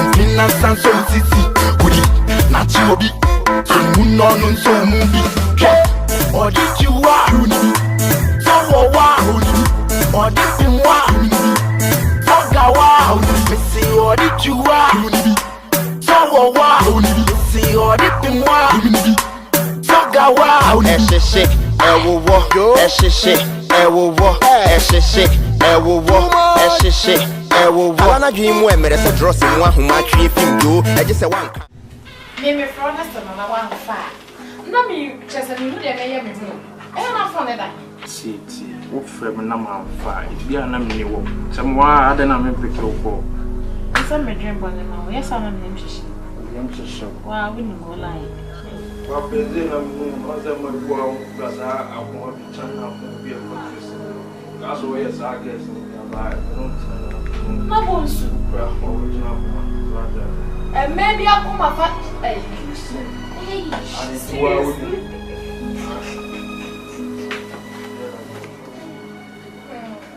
something and some sissy. Woody, not you be. So moon on so movie. Or did you are uni? So or did you are uni? So gawa uni. See or did you are uni? So uni. See or did you are uni? So gawa uni. Shit, ewo wo. Shit, ewo wo. Shit, ewo wo. Shit, ewo wo. Ana dream we mere se dross in one huma twi film do. E je se one. Me from na se na one fa. Na me chese me hu de me ye me hu. E na phone da. See, what frame na man fa. It be na me wo. Some wa ada na me pick up. Some me dream boy na. Yes, I am him shishi. Yam shishi. Wa we no go lie. Wa peze na me no za me go gaza akon bi chan na ko bi e ko. Gazo we yes I guess. I don't know. No bonsu. Original. Maybe I come a fat. Hey.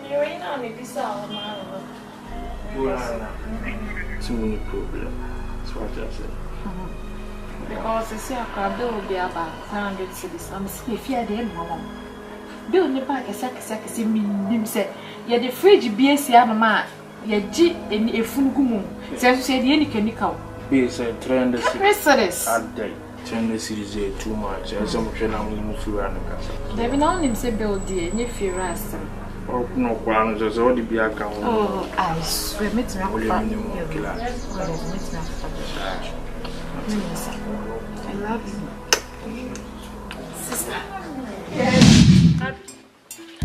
You're in on it, this all, man. Too many problems. That's what I said. Because I say I bill will be about 100 cities. I'm still fear the mama. Bill the back a second see me him said, "You're the fridge BSC, mamma. You're G and a fungumu." Says the any chemical. Yes, I trained the series. At day. Train the series too much. I some train I'm moving through and the They've been on him say Bill dear, and if you rest. Oh, no, one just all the be account. Oh, I swear, meet me up. I love you. Sister.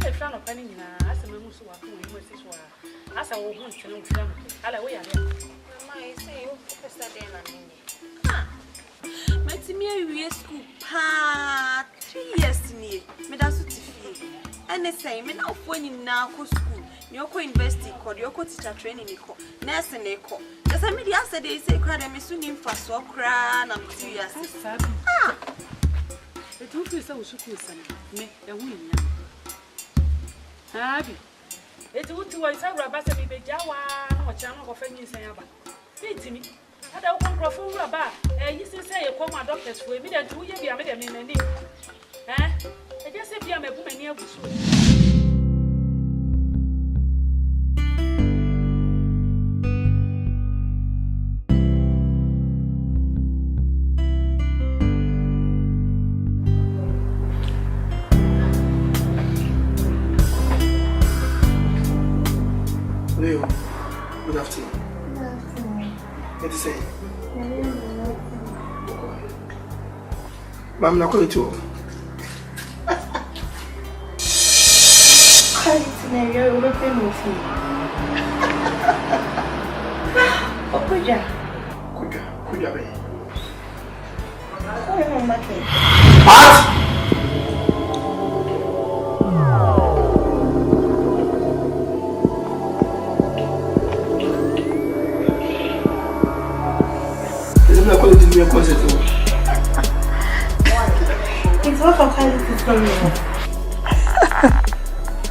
I found a penny now. As a man who was doing as I will want to know from Alla way. I say, my Timmy, we school, 3 years in it. Medasu Tiffy. And the same, and now when you now go school, Yoko University, Yoko teacher training, nurse and echo. Just a media said they say, cried a missing for so cran and 2 years. The truth is, I was supposed to make a win. Happy. It would to us, I rabas a baby Jawa or channel of any sayaba. Say me, I don't come from Rabba, and you say, I call my doctors for me that 2 years be a medium in the name. Eh? I just say, I'm a woman near Leo, good afternoon. Good afternoon. What to say? Ma'am, not calling to. You're looking with me. Oh, Kuja. Kuja, baby. What? It's what I'm calling to from you.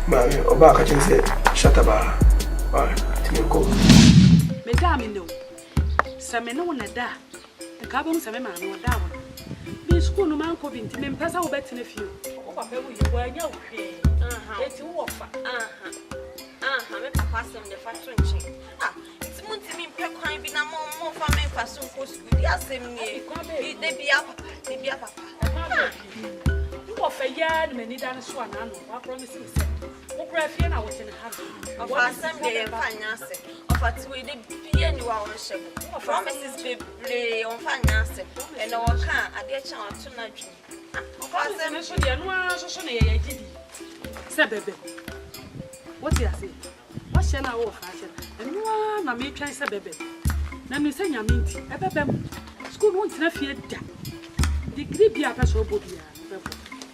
Mommy, Obaka can say, shut up. Alright, to me, go. Madame, no. Some men know that. The carbon some man or down. Be school no man could be intimate, pass our bet in a few. Oh, you were young. It's offer. I'm a pass on the factory. It's Monty Pequine be no more for me for some post. Yes, they be up, they be up. You offer yard, many than swan. I promise you. Oprah, I was in a habit of our Sunday finance of a 2 day you are on ship. Promises be on finance and our car at their chance to nudge me. What did I say? What shall I offer? And one I may try a baby. Now you say, I mean, a baby. School won't not fear that. The grip be a person will be a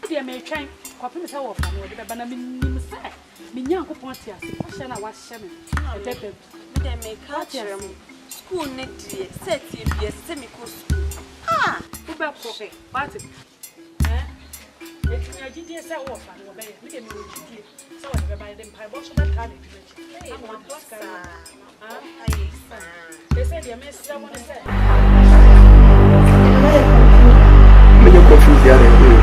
dear may try. Copy the hour from the banana. Minyan ko ponti ase o hye na wa hye me bebe me make culture school net die set bi semi ko school wo be ko party etinya gidi se wo fa no be me dem wo gidi se wo be buy dem pai bo so that time be am wa dosa deɛ mesrɛ mo ne sɛ When you're confused, the other way.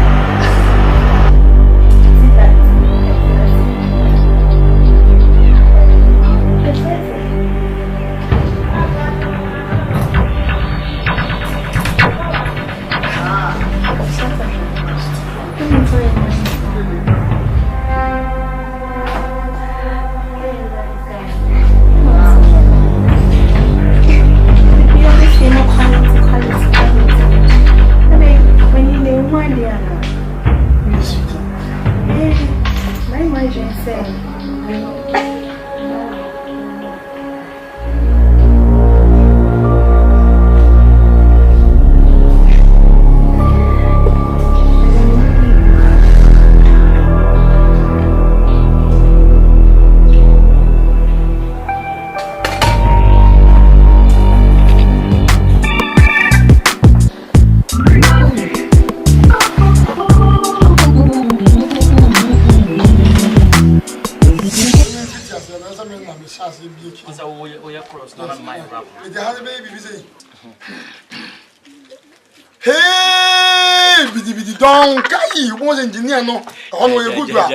Hey, bidi don kai won engineer no on we good wa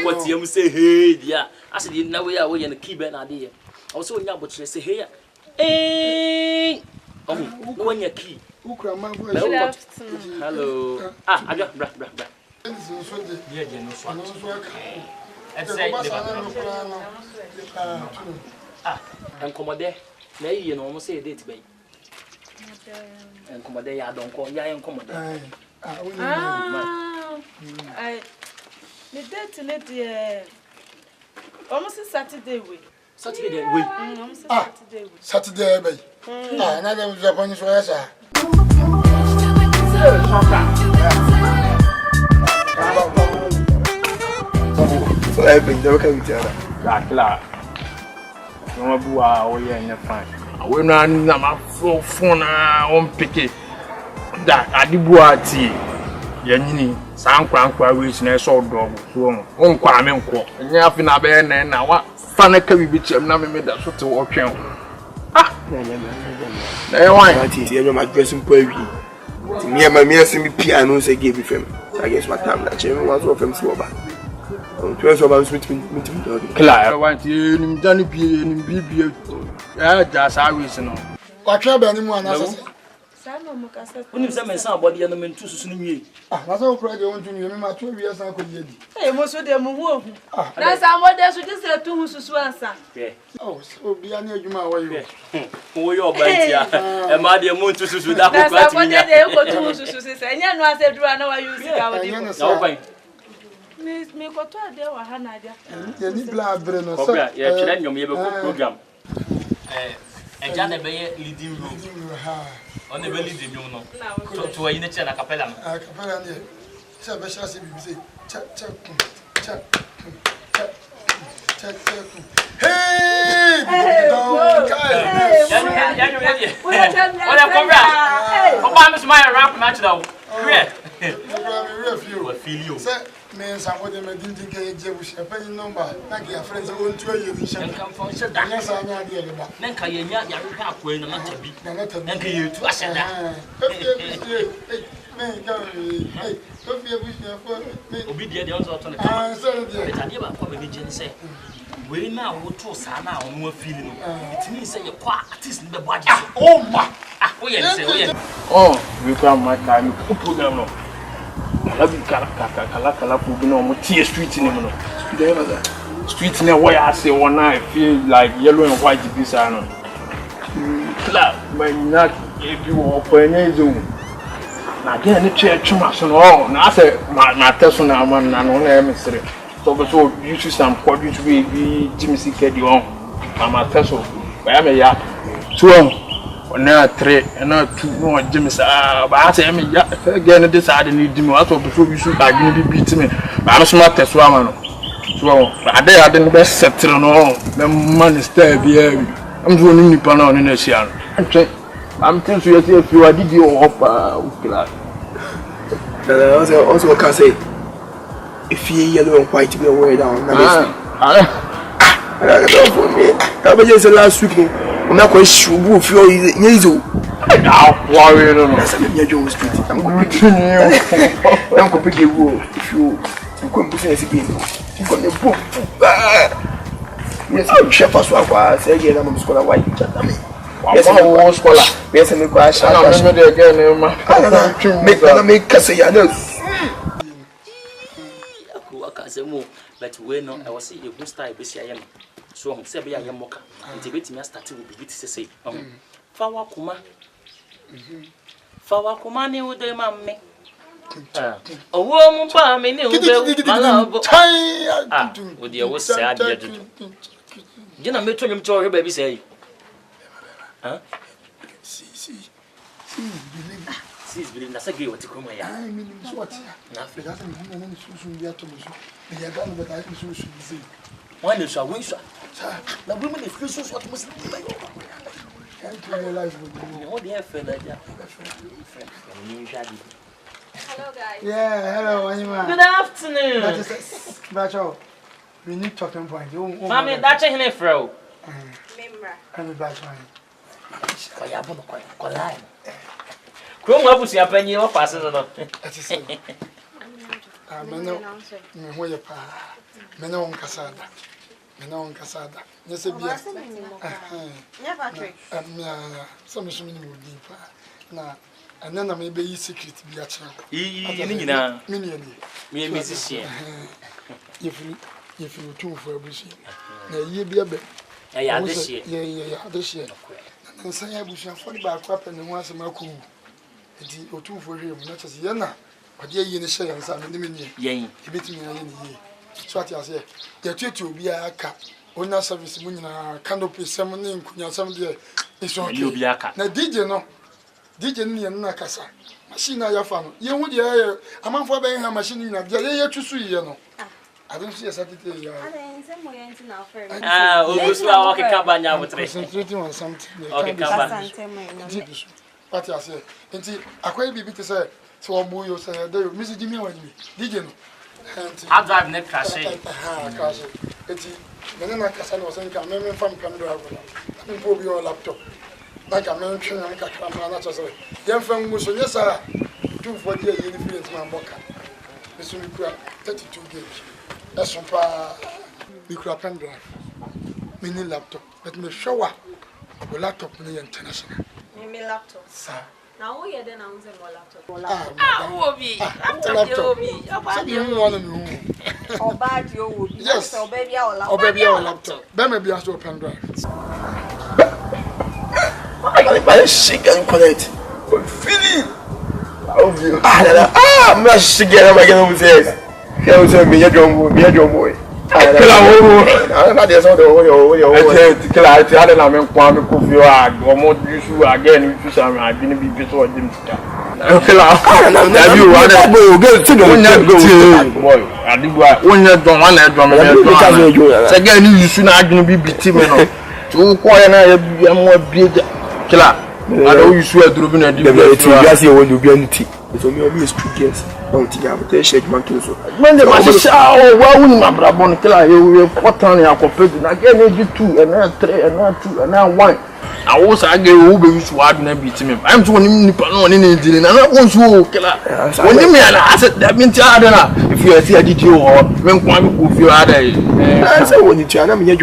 what you say hey dia I said na we are we na key be na dey I was so nya botre say hey eh oh no one your key ukra ma boy hello aja bra yeah no so say enkomode na yi no mo say date bay enkomode ya don ko ya enkomode the date ne dey almost Saturday way Saturday bay na dem Japan so ya sa So I bring the worker with you. Claro. Não boa hoje é fine. We no na ma phone on pick da adiboa ti yanyini sankwankwa we na so do so on kwa me nko nya afi na be na wa fa na ka bibi chem na me da so te wo twen na wan Ti you my dressing po wi. Ti me asim piano say give fem. I guess what time that chem was of fem so ba. Twelve of us meet. Claro, want you nim dani bi nim bibie ja sa we no wa twa ba ni mu anasa Sama mo kasa. unim se men san body no men tu susu ni wie na so kura de won tu ni me ma to wi asa ko di Eh mo so de mo hu na sa mo de so de se tu hu susu ansa oh so bia na adwuma wa yo wo yo bantia e ma de mo tu susu da ko na kwati sa mo nya de de ko tu hu susu se nya no ase dura na wa use ka wo di na wo ban me ko to ade wa ha na dia ye ni bla bre no so kobra ye kire nyom ye be ko program eja na be ye leading room on the belly de nyom no to wa yin che na capella no capella ne se be sha se bi se cha hey Olha cobra oba me smile rap match now filho men sambo de medinti ke je bu shepe number na ke friends won tu aye bi shepe kan fon se da nya sa nya de ba nan ka ye nya ya ka akoi na tabi nan ka ye tu aseda men ga hey to fi bu shepe obi dia de on so to na ah so de ta dia ba ko be ni je ni se we na wo to sa na on wa feel no it means say you kwa artist in the body oh ma o ye ni se o ye we come my time program no Labi kala for no mo tie street ni mo no street na where I say one I feel like yellow and white this no kla man na ebi wo kwanya zo na get ni church ma so no na say na teso na man na no na emsere so be so you choose some quadri to be Jimmy Kedi on mama teso ba me ya so na 3 na 2 no Jimmy sa ba say me ya again this side ni dimi what of before we shoot agin bi beat me ba no so ma teso ama no so ade no be settle no me man stay bia bi am so ni nipa na no na sia no I'm telling you if you are did you up ukila also can say if you yellow and white be away down na I don't for me that be just last week I'm not quite sure if you're easy. Now, worry, no. That's a major street. I'm going to pick a wool if you couldn't put it again. You got the book. Yes, I'm chef as well. I say again, I'm scholar white. Yes, I'm a scholar. Yes, I'm a crash. I don't know again, man. Make Cassianos. But we know I was seeing a good style this year. So I'm saying, I am mocha. It's a bit me starting with the bit to say. Fawa kuma ni ude mamme. Owo mu pa mi ni ube malabo. Ah, odi owo se ade dudu. Gina me tonwem cho hwe ba bi say. Huh? Sis believe na sage wati kuma ya. I mean what? Na Africa doesn't mean any susu bi ato so. Be ya gan but I susu bi say. One is a wish. Na women is free susu what must be. Can't realize what you know. The friend like that. Hello guys. Yeah, hello Anima. Good afternoon. That is Bacho. We need talking point. Mommy, that's a hine fro. Memra. I'm Bacho. Koya bono kola. Krom wabusi apanyi o passe no. That is it. Meno me hoye pa. Meno on kasada. Meno on kasada. Nyese bia. Nya Patrick. So me shimi ni mudi pa. Na anana me be secret bia cha. Ni nyina. Me ni ani. Me musician. If you too for abusi. Na ye bia be. Ya this year. Yeah, this year. And say abusi for the back up and once maku. Enti otu for hwe mu na chese ye na ode ayi ne hye yansa me ne menye yen ebetimi ayi ne ye so ati ase ye tutu obi aka ona service mu nyina canopy sem ne nkunya sem de iso obi aka na DJ ne ye na kasa machine ya fa no ye hu de ye amanfo ba ha machine nyina de ye tusu ye no I don't see a certificate. Ogusu okay kabanya botre. Concentrating on something. Okay kabanya. What I say, enti akwai bibi te say so omo yo say dey message me wan me DJ no I drive net crash crash enti me na kasa no say ka me fam kan do ago na me po bi on laptop na ka me twen na ka kra na cho say dem fam mu so nyesa 240 ye ni free man boka me so mi kura 32 gig that's pa mi kura pen drive mini laptop but me shower the laptop ni international me laptop. Sir. Now we then I'm using my laptop. Obi. Laptop Obi. You want me? Or bad you Obi. Yes. So baby our laptop. Oh baby our laptop. Then maybe I should pen drive. I shake and connect. Feeling. I'm not shaking. I'm going to say. He was me a drum boy. I'm not just on the kill I tell them I'm going to cook you out. Or more issue again, if you say I've been a bit before them. Kill out. You go to the boy. I do when you don't want to drum again. You should not be beating me. To quiet and more big killer. I know you swear to be a different. You when you be anything. It's only a street yes. Don't think I'm a shake man too. When the machine, why wouldn't my brother killer you? What time you compared to again? You 2 and now 3 and now 2 and now 1. I was I get Uber used to add and beat him. I'm 20 minutes on in it, and I want you killer. When you mean I said that means if you see a DJ or when one if you are there. I said when you turn I'm here.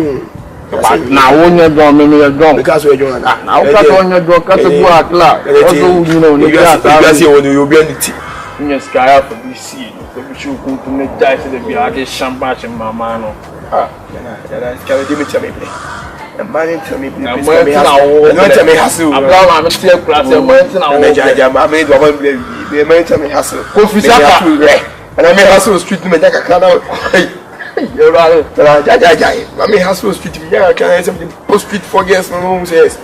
Now when you're done, maybe you're done because we're doing now. Cut on your door, cut the black. Also, you know, you'll be anything. Yes, guy for this scene. We should come to make dice the beer, this champagne in my man. Can you give me to me? And man, tell me, I'm tell me hassle. I'm still class. I'm made one hassle. And I may hustle street to make a canal. You're right. I may hustle street to me. I can't something post street for guests. No one says,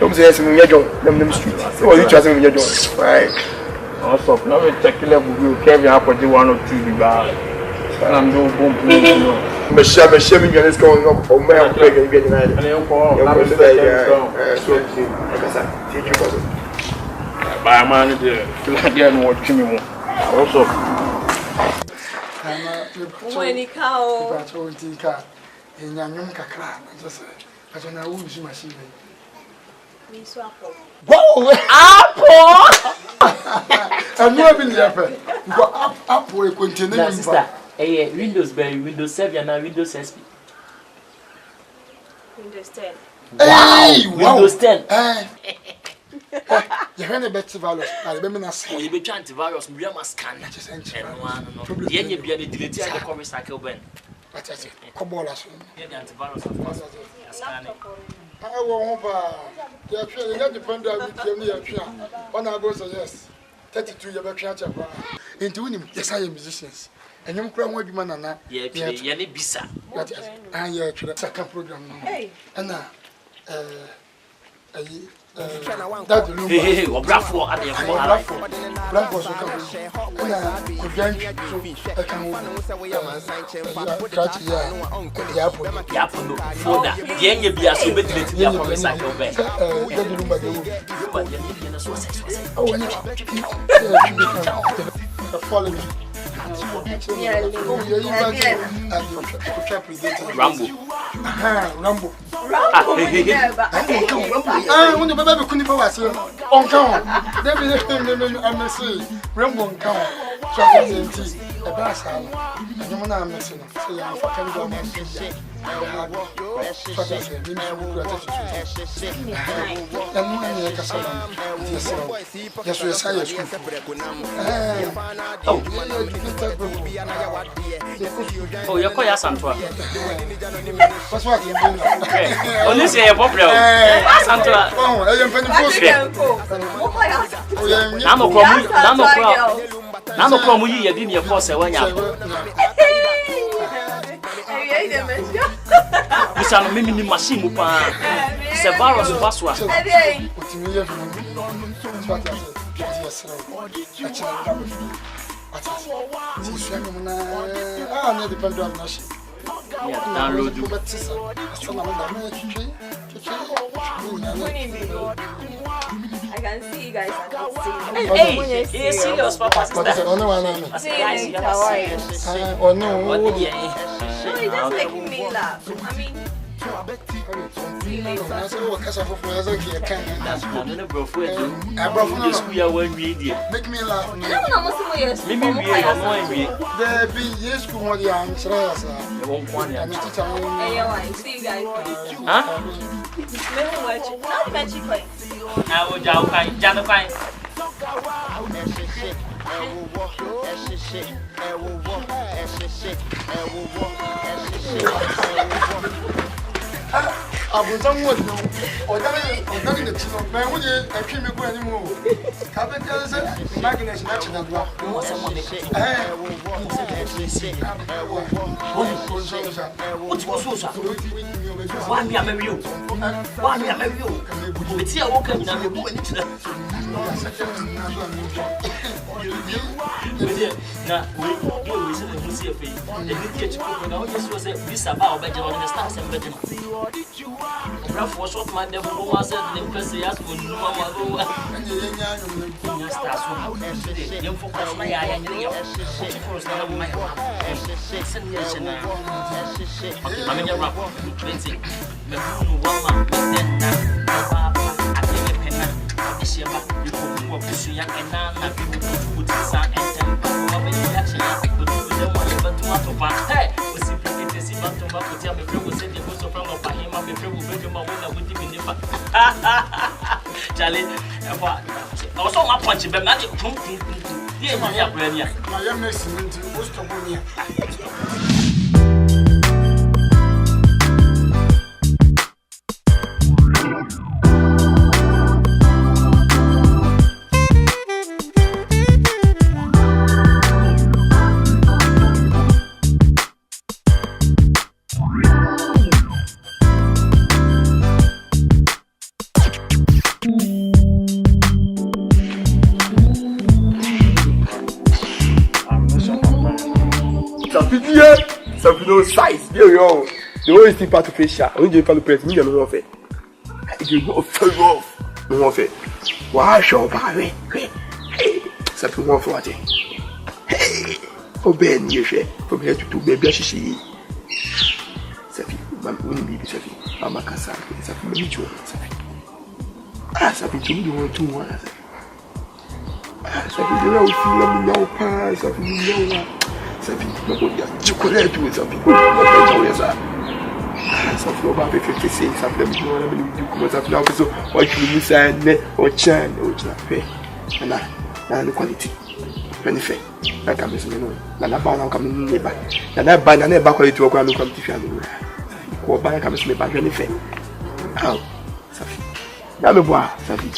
don't say, them street. So you trust me, you're doing right. Also, now we check the level. We will carry up with the 1 or 2 bar. And I'm doing boom. Michelle, is going up for me. I'm getting united. And you're going to by a man, again, watching me. Also, when he cow, in Yanum Kakra, just I don't know who's machine. Wow! I know been there. Go up for a continue. Sister, Windows by Windows 7 and Windows SP. Windows 10. Hey, Windows 10. You heard about antivirus. I remember not You be trying antivirus, we are scan. The end be the delete the cover cycle ben. What is it? Cobolas. Yeah, the antivirus of course. Scan it. I won't you have depend on you. One I go say yes. 32 years back church. Into him, yes, I am musicians. And you cry one man and yeah, any bisa. I hear a second program. And now, that room. Hey, or Brafo at the Brafo so come. And I grant you I can catch the apple for that. The end you be a so bit to the cover cycle ben. That room by the room. Follow me. Rambo. Rambo. When the baby couldn't go as on count. I'm saying, Rambo count. Chocolate a bass. And you want to missing. So I'm fucking going to say, oh, you're quite a Santua. What's what you're doing? Only say a popular Santua. Oh, I am Namo from you, you didn't force a one year. This are mimi machine. It's a virus of Baswa. Download I can see you guys. Hey, he's serious, Papa. Oh no. No, he's just making me laugh. I mean, see you later. Make me laugh. See you I've done what no, or done the children. Man, would you actually make any more? Cabin tells it, Magnus natural block. Why me? I marry you. Why me? I marry you. It's here. Walk in. I'm going to now, we said the see a fee. The good catch people now just was a visa about by the stars and better. Rough was what my devil was at the person asked for no one. Young folk of my eye and your first name of my I'm in your rap, 20. The woman, then I think a penna, a shiver, you could walk to see young and none of you would sign and temper. Hey, we see pretty see but to back to tell me was in the house of him and the friend will bring him away with him in the Charlie, I was on my punch, but not dear, my young Mason into Ostobonia. No size, yo. The only thing part of facial, only part of person, you know, it. You go very rough, no of it. Why, show by hey, something more for it. Hey, oh, Ben, you say, from here to baby, she. Safi, Mamma, be Safi, Mamma Cassan, Safi, Safi, you want to one. Safi, you know, you know, pass, Safi, you know, Safi, chocolate to Safi, Safi, about 56, Safi, you want to do Safi, so what you say, or chan, or pay, and the quality. Benefit. I can miss me. And I bound coming neighbor. And I bind a neighbor quality to a grand come to family. Or buy a commission by benefit. How? Safi. Yamboa, Safi.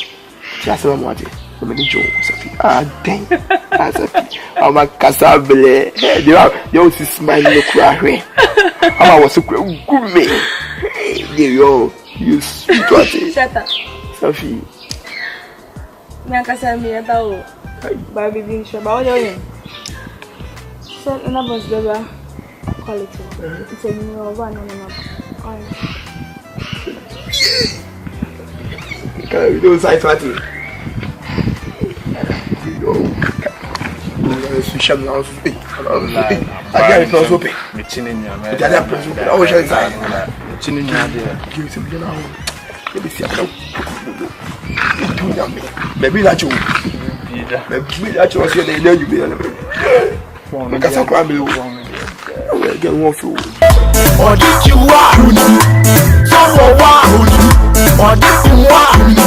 Just a moment. I'm a joke, Safi. Ah, dang. Ah, Safi. I'm a cassable. You see, smiling, cry. I was so good, me. You sweet. Shut up, Safi. Nakasami atao. Baby being sure about you. So, another better quality. It's a new one on we don't say fatty. Social now, speak. I got it also pay. It's in your man. I wish I said, it's in your idea. Give it to me now. Let me see. Maybe that you. Maybe that you was here. They know you be on the because I can't be one. Get one food. Or did you want? So what? Or did you want?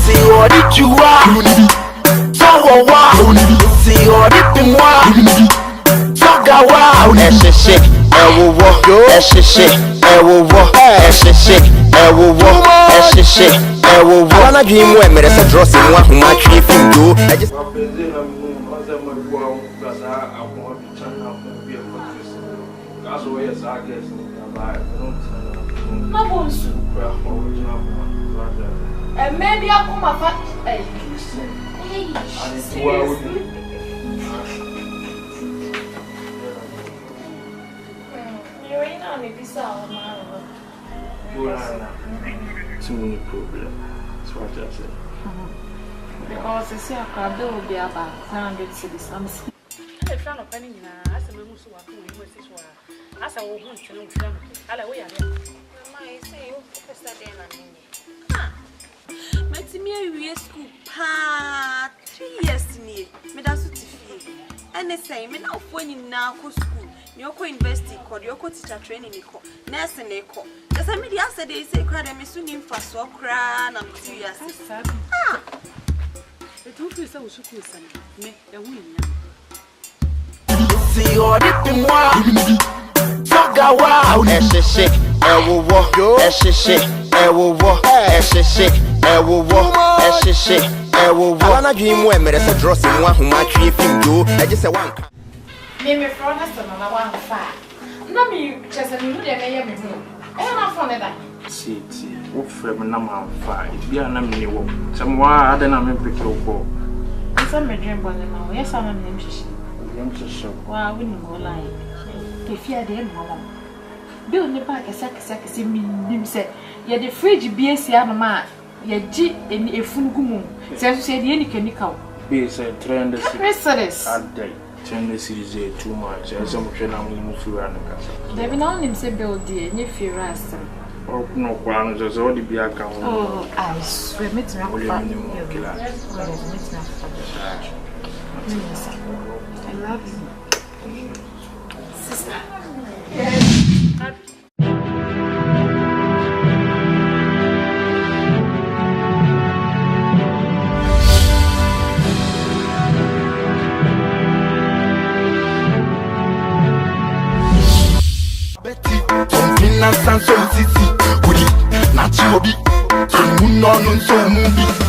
See what did you want? So what? See what did you want? So what? Shit, I will walk. Shit, I will walk. Shit, I will walk. Shit, I will walk. I'm not dreaming when there's a dross in one who might treat you. I just. That's why yes, I guess. And maybe I'll come up at you're in on it, this hour, too many problems. That's what I said. Because I see a car will be about 100 cities. I'm a friend of penny now. As a man who was doing this one, as I will want to know them. I'll away. I say, you first day and me school pa 3 years ni me da so tifi ene say me na ofo ni na ko school ni okọ university ko di okọ teacher training ni ko nurse ni ko esa me di ase dey say kra dem so ni mfa so kra na 2 years etu fi say usuku san me e hu nya see all the moi soga wa shit I will walk. Shit I will walk. Shit I will walk. Shit I will walk. I'm not dreaming when there's a dross in one who might treat you. I just say one. me from us to my one fire. No, me just a new day. I'm not fond of that. See, what from number 5? Be a number somewhere I don't know. Pick your ball. Some dream boy now. Yes, I'm a name. Wow, I wouldn't go lie. If you had him, Bill Nipa kese minim se ye the fridge BC mama ye gi eni efunugumu se so de eni chemical be say 300 series a day 300 series too much as am hwe na mu fiwa na kasa there be now nim se bill de eni firas o no kwa no so de bi aka ho oh I swear me to I love you sister Something and so sissy, woody, not you be, so moon on so movie.